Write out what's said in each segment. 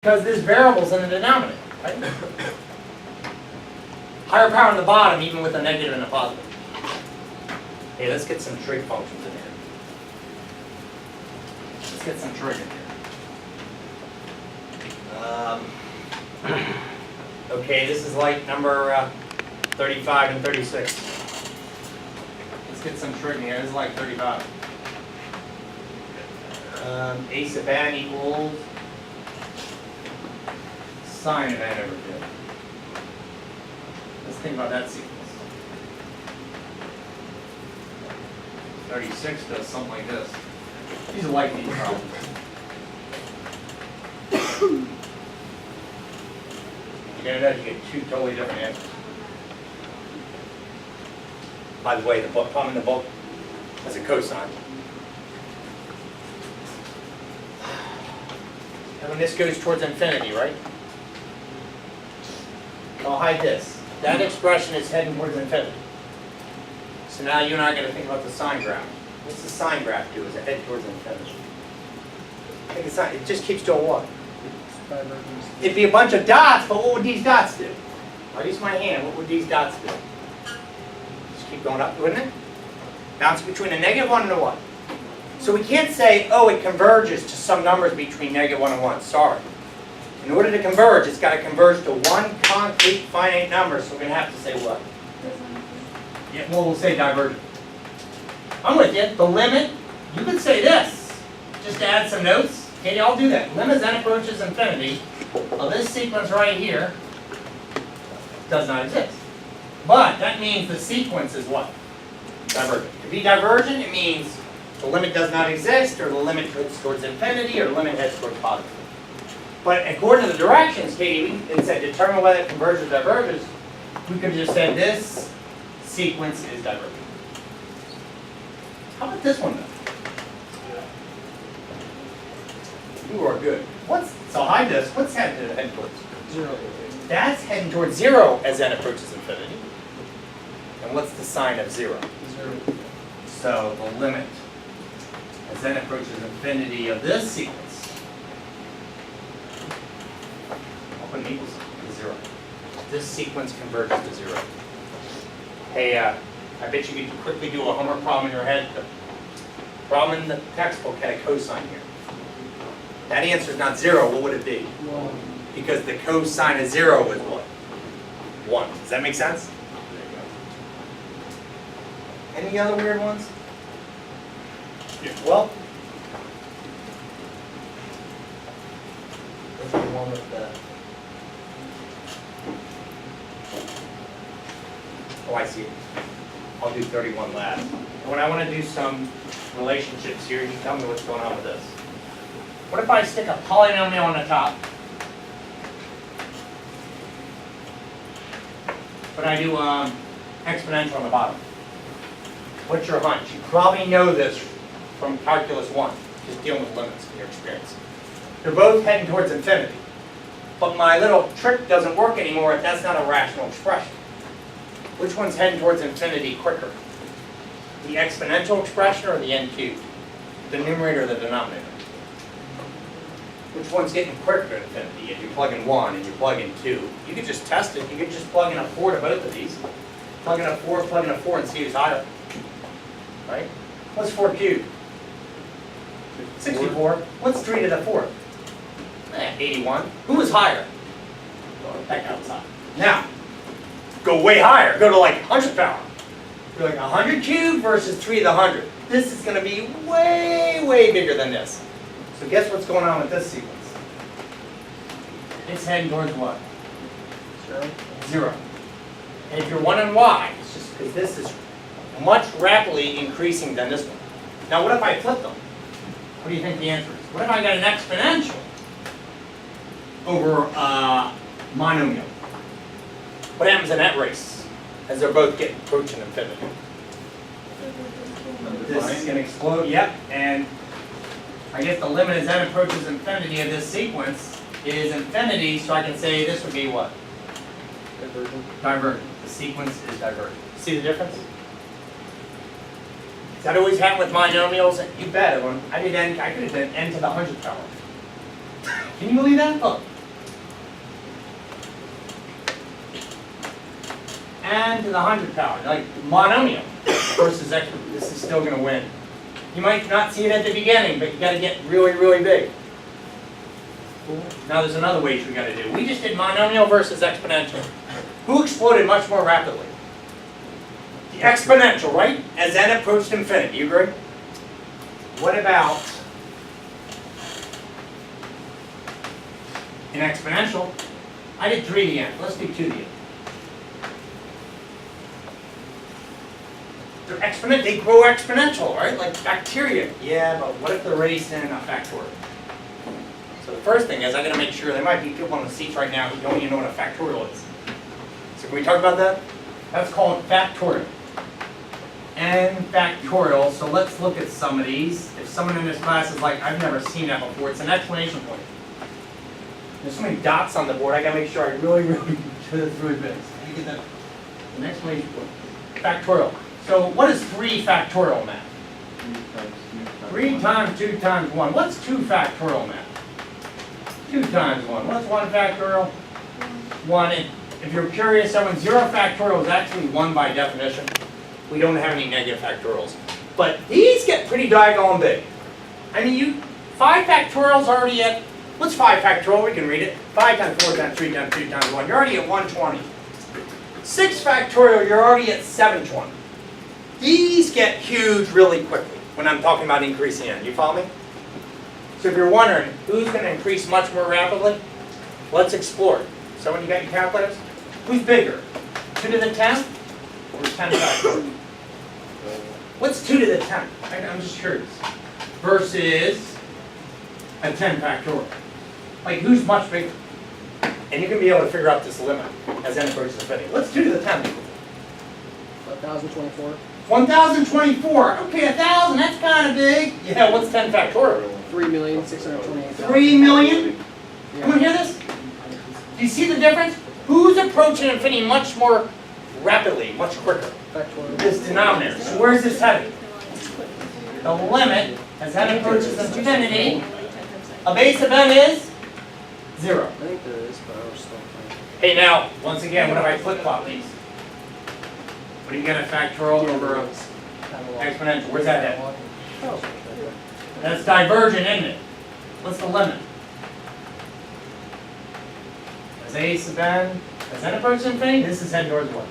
Because there's variables in the denominator, right? Higher power on the bottom, even with a negative and a positive. Hey, let's get some trig functions in here. Let's get some trig in here. Okay, this is like number 35 and 36. Let's get some trig in here. This is like 35. A sub n equals sine of n over 2. Let's think about that sequence. 36 does something like this. These are like these problems. You get that, you get two totally different answers. By the way, the problem in the book has a cosine. And when this goes towards infinity, right? I'll hide this. That expression is heading towards infinity. So now you and I are going to think about the sine graph. What's the sine graph do? Is it head towards infinity? Think it's not, it just keeps doing what? It'd be a bunch of dots, but what would these dots do? I'll use my hand. What would these dots do? Just keep going up, wouldn't it? Bounce between a -1 and a 1. So we can't say, oh, it converges to some numbers between -1 and 1. Sorry. In order to converge, it's got to converge to one concrete finite number. So we're going to have to say what? Yeah, well, we'll say divergent. I'm with you. The limit, you could say this. Just to add some notes. Katie, I'll do that. Limit as n approaches infinity of this sequence right here does not exist. But that means the sequence is what? Divergent. To be divergent, it means the limit does not exist, or the limit heads towards infinity, or the limit heads towards positive. But according to the directions, Katie, it said determine whether it converges or diverges. We could have just said this sequence is divergent. How about this one though? You are good. So hide this. What's heading towards? 0. That's heading towards 0 as n approaches infinity. And what's the sign of 0? 0. So the limit as n approaches infinity of this sequence, I'll put an equal sign to 0. This sequence converges to 0. Hey, I bet you could quickly do a homework problem in your head. The problem in the textbook had a cosine here. That answer is not 0. What would it be? 1. Because the cosine of 0 is what? 1. Does that make sense? Any other weird ones? Yeah. Well, what's the one with the... Oh, I see it. I'll do 31 last. When I want to do some relationships here, you tell me what's going on with this. What if I stick a polynomial on the top, but I do exponential on the bottom? What's your hunch? You probably know this from Calculus 1, just dealing with limits in your experience. They're both heading towards infinity. But my little trick doesn't work anymore if that's not a rational expression. Which one's heading towards infinity quicker? The exponential expression or the n cubed? The numerator or the denominator? Which one's getting quicker to infinity? If you plug in 1 and you plug in 2, you could just test it. You could just plug in a 4 to both of these. Plug in a 4, plug in a 4, and see who's higher. Right? What's 4 cubed? 64. What's 3 to the 4th? 81. Who was higher? That guy was higher. Now, go way higher. Go to like 100th power. Go like 100 cubed versus 3 to the 100. This is going to be way, way bigger than this. So guess what's going on with this sequence? It's heading towards what? 0. And if you're wondering why, it's just because this is much rapidly increasing than this one. Now what if I flip them? What do you think the answer is? What if I got an exponential over monomial? What happens in that race as they're both getting approaching infinity? This is going to explode, yep, and I guess the limit as n approaches infinity of this sequence is infinity, so I can say this would be what? Divergent. Divergent. The sequence is divergent. See the difference? Does that always happen with monomials? You bet. I could have done n to the 100th power. Can you believe that? Look, and to the 100th power, like monomial versus exponential. This is still going to win. You might not see it at the beginning, but you got to get really, really big. Now there's another way we got to do. We just did monomial versus exponential. Who exploded much more rapidly? The exponential, right? As n approached infinity. You agree? What about an exponential? I did 3 to the n. Let's do 2 to the n. They're exponential. They grow exponential, right? Like bacteria. Yeah, but what if they're raised in a factorial? So the first thing is I got to make sure there might be people on the seats right now who don't even know what a factorial is. So can we talk about that? That's called factorial. N factorial. So let's look at some of these. If someone in this class is like, I've never seen that before, it's an explanation point. There's so many dots on the board, I gotta make sure I really show this really big. So you get that. An explanation point. Factorial. So what is 3 factorial math? 3 times 2 times 1. What's 2 factorial math? 2 times 1. What's 1 factorial? 1. And if you're curious, someone 0 factorial is actually 1 by definition. We don't have any negative factorials. But these get pretty doggone big. I mean, 5 factorials already at, what's 5 factorial? We can read it. 5 times 4 times 3 times 2 times 1. You're already at 120. 6 factorial, you're already at 720. These get huge really quickly when I'm talking about increasing n. You follow me? So if you're wondering, who's going to increase much more rapidly? Let's explore. Someone, you got your calculators? Who's bigger? 2 to the 10th or 10 factorial? What's 2 to the 10th? I'm just curious. Versus a 10 factorial. Like, who's much bigger? And you can be able to figure out this limit as n approaches infinity. What's 2 to the 10th? 1024. 1024. Okay, 1,000. That's kind of big. Yeah. What's 10 factorial? 3,628,000. 3 million. Yeah. Come on, hear this? Do you see the difference? Who's approaching infinity much more rapidly, much quicker? Factorial. This denominator. So where's this heading? The limit as n approaches infinity. A base of n is 0. I think there is, but I was still playing. Hey, now, once again, what if I flip-flop these? What do you get a factorial over an exponential? Where's that at? That's divergent, isn't it? What's the limit? As a sub n, as n approaches infinity, this is heading towards 1.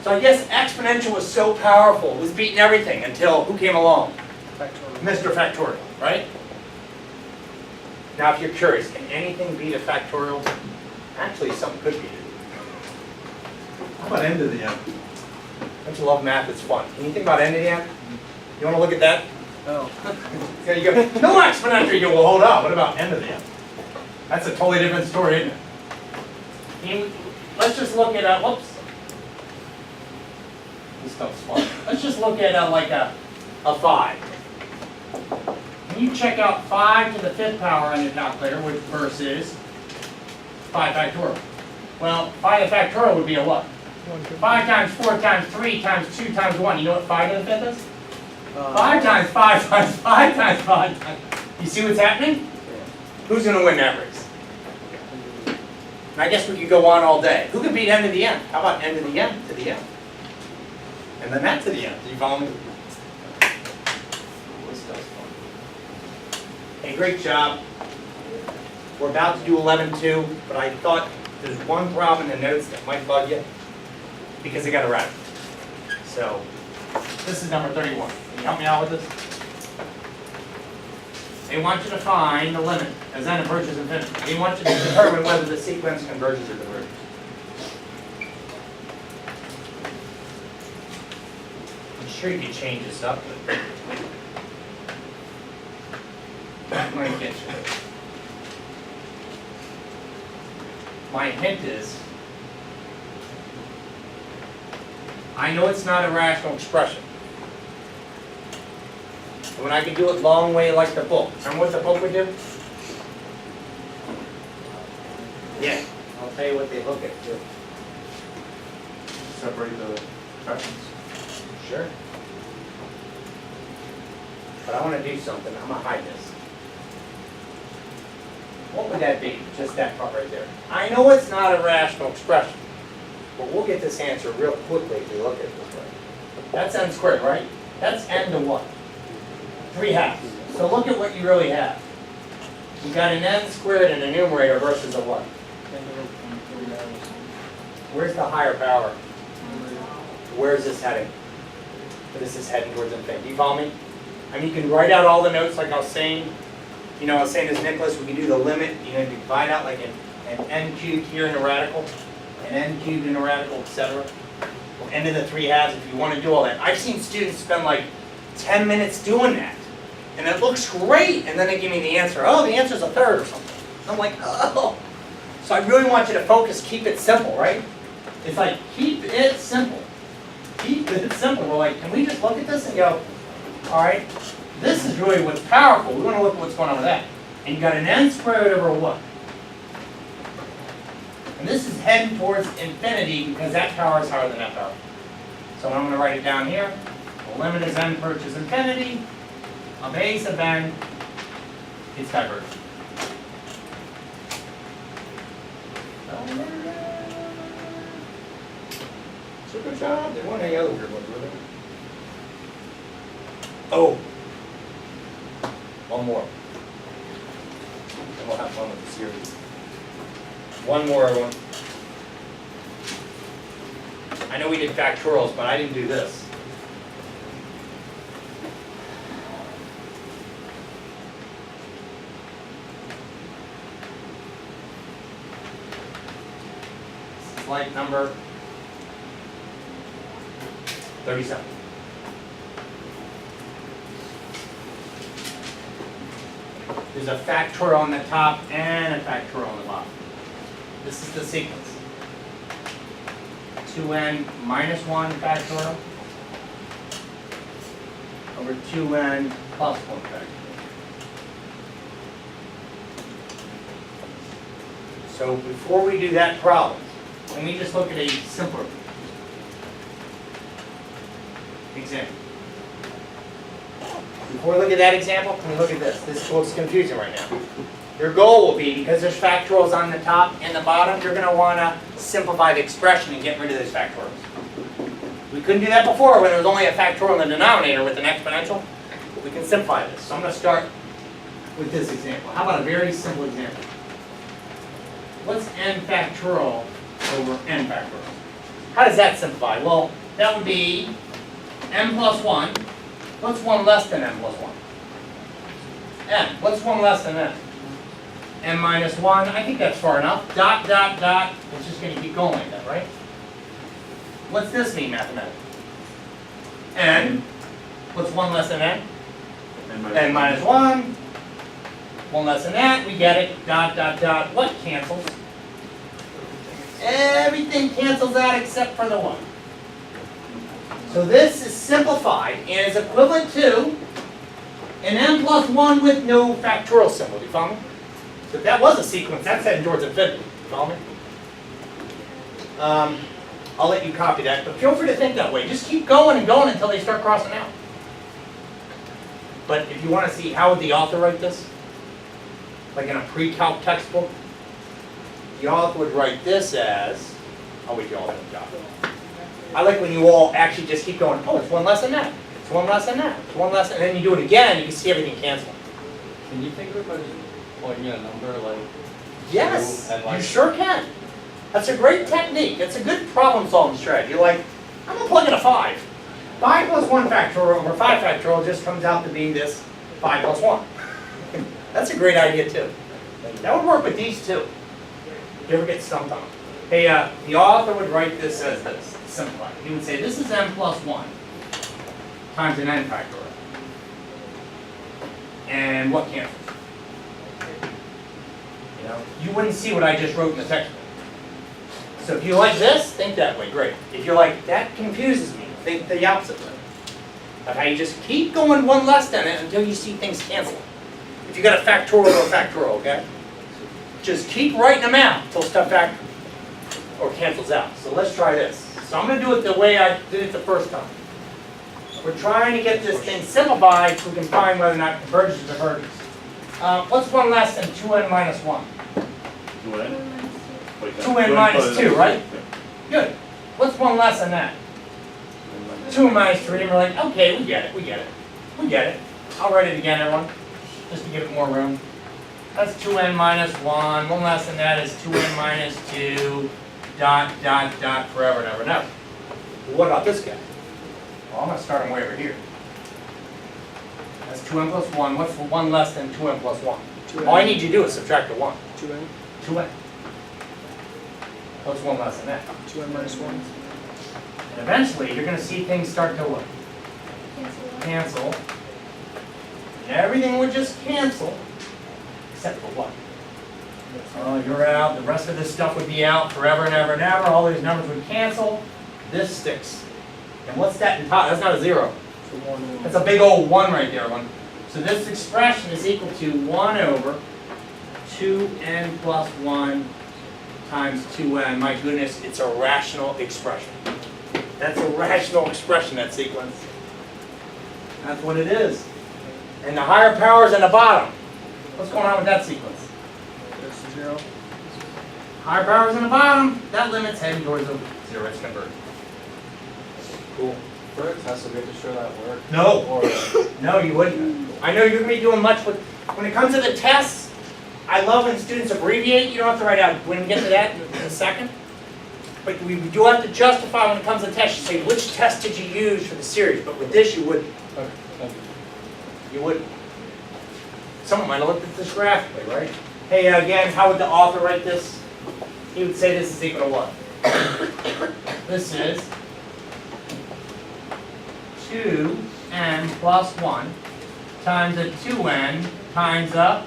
So I guess exponential was so powerful, it was beating everything until who came along? Factorial. Mr. Factorial, right? Now if you're curious, can anything beat a factorial? Actually, something could beat it. How about n to the n? Don't you love math? It's fun. Can you think about n to the n? You want to look at that? Oh. There you go. No exponential, you go, well, hold on. What about n to the n? That's a totally different story, isn't it? Let's just look at, whoops. This stuff's fun. Let's just look at like a 5. Can you check out 5 to the 5th power on your calculator, which versus 5 factorial? Well, 5 to the factorial would be a what? 5 times 4 times 3 times 2 times 1. You know what 5 to the 5th is? 5 times 5 times 5 times 5 times. You see what's happening? Who's going to win that race? And I guess we could go on all day. Who could beat n to the n? How about n to the n to the n? And then that to the n. Do you follow me? This stuff's fun. Hey, great job. We're about to do 11-2, but I thought there's one problem in the notes that might bug you because I got a wrap. So, this is number 31. Can you help me out with this? They want you to find the limit as n approaches infinity. They want you to determine whether the sequence converges or diverges. I'm sure you can change this up, but I'm going to get you there. My hint is, I know it's not a rational expression. But when I can do it long way like the book. Remember what the book would do? Yeah, I'll tell you what they look at too. Separate the fractions. Sure. But I want to do something. I'm going to hide this. What would that be? Just that part right there. I know it's not a rational expression, but we'll get this answer real quickly if you look at it this way. That's n squared, right? That's n to what? 3/2. So look at what you really have. You got an n squared in the numerator versus a what? Where's the higher power? Where's this heading? This is heading towards infinity. Do you follow me? I mean, you can write out all the notes like I was saying. You know, I was saying as Nicholas, we can do the limit. You know, divide out like an n cubed here in the radical, an n cubed in the radical, etc. Or n to the 3/2 if you want to do all that. I've seen students spend like 10 minutes doing that. And it looks great. And then they give me the answer. Oh, the answer's a third or something. And I'm like, oh. So I really want you to focus, keep it simple, right? It's like, keep it simple. Keep it simple. We're like, can we just look at this and go, all right, this is really what's powerful. We want to look at what's going on with that. And you got an n squared over what? And this is heading towards infinity because that power is higher than that power. So I'm going to write it down here. The limit as n approaches infinity of a sub n, it's divergent. It's a good job. There weren't any other weird ones, were there? Oh. One more. And we'll have fun with the series. One more, everyone. I know we did factorials, but I didn't do this. Slide number 37. There's a factorial on the top and a factorial on the bottom. This is the sequence. 2n minus 1 factorial over 2n plus 1 factorial. So before we do that problem, let me just look at a simpler example. Before we look at that example, can we look at this? This looks confusing right now. Your goal will be, because there's factorials on the top and the bottom, you're going to want to simplify the expression and get rid of those factorials. We couldn't do that before when there was only a factorial in the denominator with an exponential. We can simplify this. So I'm going to start with this example. How about a very simple example? What's n factorial over n factorial? How does that simplify? Well, that would be n plus 1. What's 1 less than n plus 1? N. What's 1 less than n? N minus 1. I think that's far enough. Dot, dot, dot. It's just going to keep going like that, right? What's this mean mathematically? N. What's 1 less than n? N minus 1. 1 less than that. We get it. Dot, dot, dot. What cancels? Everything cancels out except for the 1. So this is simplified and is equivalent to an n plus 1 with no factorial symbol. Do you follow me? So if that was a sequence, that's heading towards infinity. Do you follow me? I'll let you copy that, but feel free to think that way. Just keep going and going until they start crossing out. But if you want to see how would the author write this, like in a pre-calc textbook, the author would write this as, I'll wait till you all have a job. I like when you all actually just keep going, oh, it's 1 less than that. It's 1 less than that. It's 1 less than, and then you do it again, you can see everything cancel. Can you think of it by just plugging a number like Yes, 2 and like you sure can. That's a great technique. It's a good problem-solving strategy. You're like, I'm going to plug in a 5. 5 plus 1 factorial over 5 factorial just comes out to be this 5 plus 1. That's a great idea, too. That would work with these, too. You ever get stumped on them? Hey, the author would write this as this, simplify. He would say, this is n plus 1 times an n factorial. And what cancels? You know, you wouldn't see what I just wrote in the textbook. So if you like this, think that way, great. If you're like, that confuses me, think the opposite way. Of how you just keep going 1 less than it until you see things cancel. If you got a factorial or a factorial, okay? Just keep writing them out until stuff or cancels out. So let's try this. So I'm going to do it the way I did it the first time. We're trying to get this thing simplified so we can find whether or not convergence or divergence. What's 1 less than 2n minus 1? 2n? Wait, 2n minus 2, right? Good. What's 1 less than that? 2 minus 3, and we're like, okay, we get it, we get it. We get it. I'll write it again, everyone, just to give it more room. That's 2n minus 1. 1 less than that is 2n minus 2, dot, dot, dot, forever and ever and ever. Well, what about this guy? Well, I'm going to start him way over here. That's 2n plus 1. What's 1 less than 2n plus 1? 2n. All I need you to do is subtract the 1. 2n. 2n. What's 1 less than that? 2n minus 1. And eventually, you're going to see things start to what? Cancel. And everything would just cancel, except for what? Oh, you're out. The rest of this stuff would be out forever and ever and ever. All these numbers would cancel. This sticks. And what's that in top? That's not a 0. So 1. That's a big old 1 right there, one. So this expression is equal to 1 over 2n plus 1 times 2n. My goodness, it's a rational expression. That's a rational expression, that sequence. That's what it is. And the higher power's in the bottom. What's going on with that sequence? Goes to 0. Higher power's in the bottom. That limit's heading towards the 0. It's converted. Cool. For a test, we have to show that work. No. Or, No, you wouldn't. I know you're going to be doing much with, when it comes to the tests, I love when students abbreviate. You don't have to write out, when we get to that in a second. But we do have to justify when it comes to tests. You say, which test did you use for the series? But with this, you wouldn't. okay, thank you. You wouldn't. Someone might have looked at this graphically, right? Hey, again, how would the author write this? He would say this is equal to what? This is 2n plus 1 times a 2n times a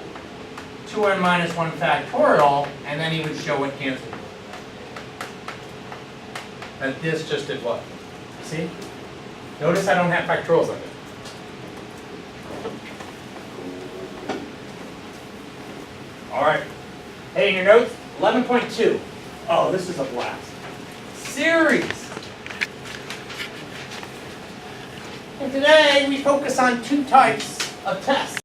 2n minus 1 factorial, and then he would show what canceled. That this just did what? See? Notice I don't have factorials on it. All right. Hey, in your notes, 11.2. Oh, this is a blast. Series. And today we focus on 2 types of tests.